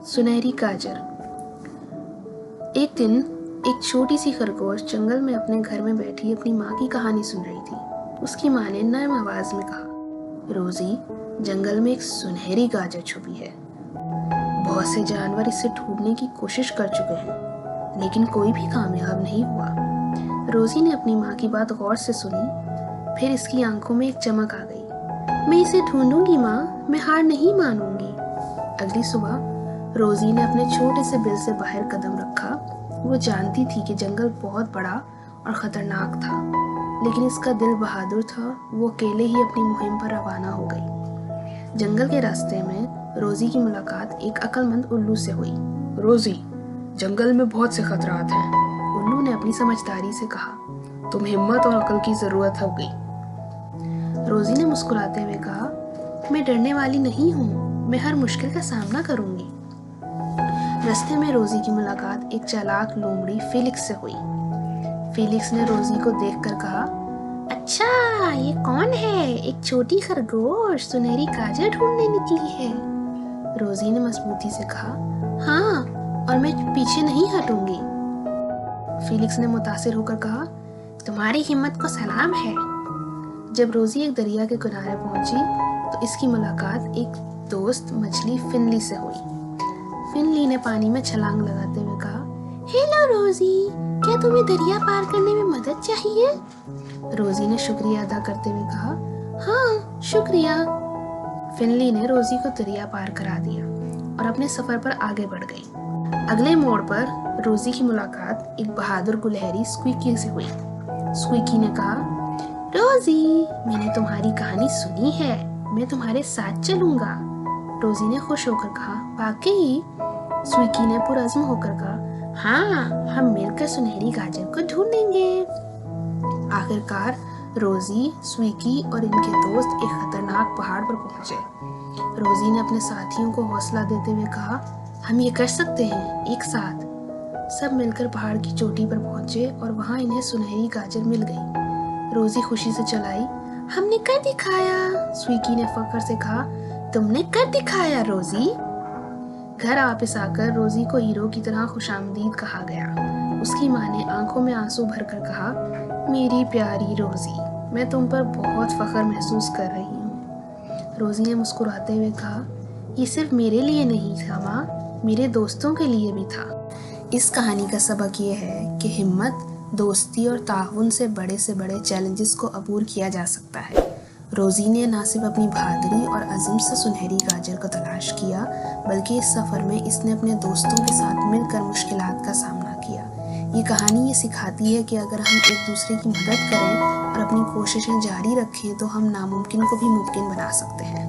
सुनहरी गाजर। एक दिन एक छोटी सी खरगोश जंगल में अपने घर में बैठी अपनी माँ की कहानी सुन रही थी। उसकी माँ ने नरम आवाज में कहा, रोजी, जंगल में एक सुनहरी गाजर छुपी है। बहुत से जानवर इसे ढूंढने की कोशिश कर चुके हैं, लेकिन कोई भी कामयाब नहीं हुआ। रोजी ने अपनी माँ की बात गौर से सुनी, फिर इसकी आंखों में एक चमक आ गई। मैं इसे ढूंढूंगी माँ, मैं हार नहीं मानूंगी। अगली सुबह रोजी ने अपने छोटे से बिल से बाहर कदम रखा। वो जानती थी कि जंगल बहुत बड़ा और खतरनाक था, लेकिन इसका दिल बहादुर था। वो अकेले ही अपनी मुहिम पर रवाना हो गई। जंगल के रास्ते में रोजी की मुलाकात एक अक्लमंद उल्लू से हुई। रोजी, जंगल में बहुत से खतरात हैं। उल्लू ने अपनी समझदारी से कहा। तुम हिम्मत और अक्ल की जरूरत होगी। रोजी ने मुस्कुराते हुए कहा, मैं डरने वाली नहीं हूँ, मैं हर मुश्किल का सामना करूंगी। रास्ते में रोजी की मुलाकात एक चालाक लोमड़ी फेलिक्स से हुई। फेलिक्स ने रोजी को देखकर कहा, अच्छा, ये कौन है? एक छोटी खरगोश सुनहरी गाजर ढूंढने निकली है। रोजी ने मजबूती से कहा, हाँ, और मैं पीछे नहीं हटूंगी। फेलिक्स ने मुतासिर होकर कहा, तुम्हारी हिम्मत को सलाम है। जब रोजी एक दरिया के किनारे पहुंची तो इसकी मुलाकात एक दोस्त मछली फिनली से हुई। फिनली ने पानी में छलांग लगाते हुए कहा, हेलो रोजी, क्या तुम्हें दरिया पार करने में मदद चाहिए? रोजी ने शुक्रिया अदा करते हुए कहा, हाँ, शुक्रिया। फिनली ने रोजी को दरिया पार करा दिया और अपने सफर पर आगे बढ़ गई। अगले मोड़ पर रोजी की मुलाकात एक बहादुर गुलहरी स्क्वीकी से हुई। स्क्वीकी ने कहा, रोजी, मैंने तुम्हारी कहानी सुनी है, मैं तुम्हारे साथ चलूंगा। रोजी ने खुश होकर कहा, वाकई? स्क्वीकी ने पुरज़्म होकर कहा, हाँ, हम मिलकर सुनहरी गाजर को ढूंढेंगे। आखिरकार रोजी, स्क्वीकी और इनके दोस्त एक खतरनाक पहाड़ पर पहुंचे। रोजी ने अपने साथियों को हौसला देते हुए कहा, हम ये कर सकते हैं, एक साथ। सब मिलकर पहाड़ की चोटी पर पहुंचे और वहां इन्हें सुनहरी गाजर मिल गई। रोजी खुशी से चलाई, हमने कर दिखाया। स्क्वीकी ने फख्र से कहा, तुमने कर दिखाया रोजी। घर वापस आकर रोजी को हीरो की तरह खुशामदीद कहा गया। उसकी माँ ने आंखों में आंसू भरकर कहा, मेरी प्यारी रोजी, मैं तुम पर बहुत फख्र महसूस कर रही हूँ। रोजी ने मुस्कुराते हुए कहा, ये सिर्फ मेरे लिए नहीं था माँ, मेरे दोस्तों के लिए भी था। इस कहानी का सबक ये है कि हिम्मत, दोस्ती और ताउन से बड़े चैलेंजेस को अबूर किया जा सकता है। रोजी ने न सिर्फ अपनी बहादुरी और अज़्म से सुनहरी गाजर को तलाश किया, बल्कि इस सफ़र में इसने अपने दोस्तों के साथ मिलकर मुश्किलात का सामना किया। ये कहानी ये सिखाती है कि अगर हम एक दूसरे की मदद करें और अपनी कोशिशें जारी रखें तो हम नामुमकिन को भी मुमकिन बना सकते हैं।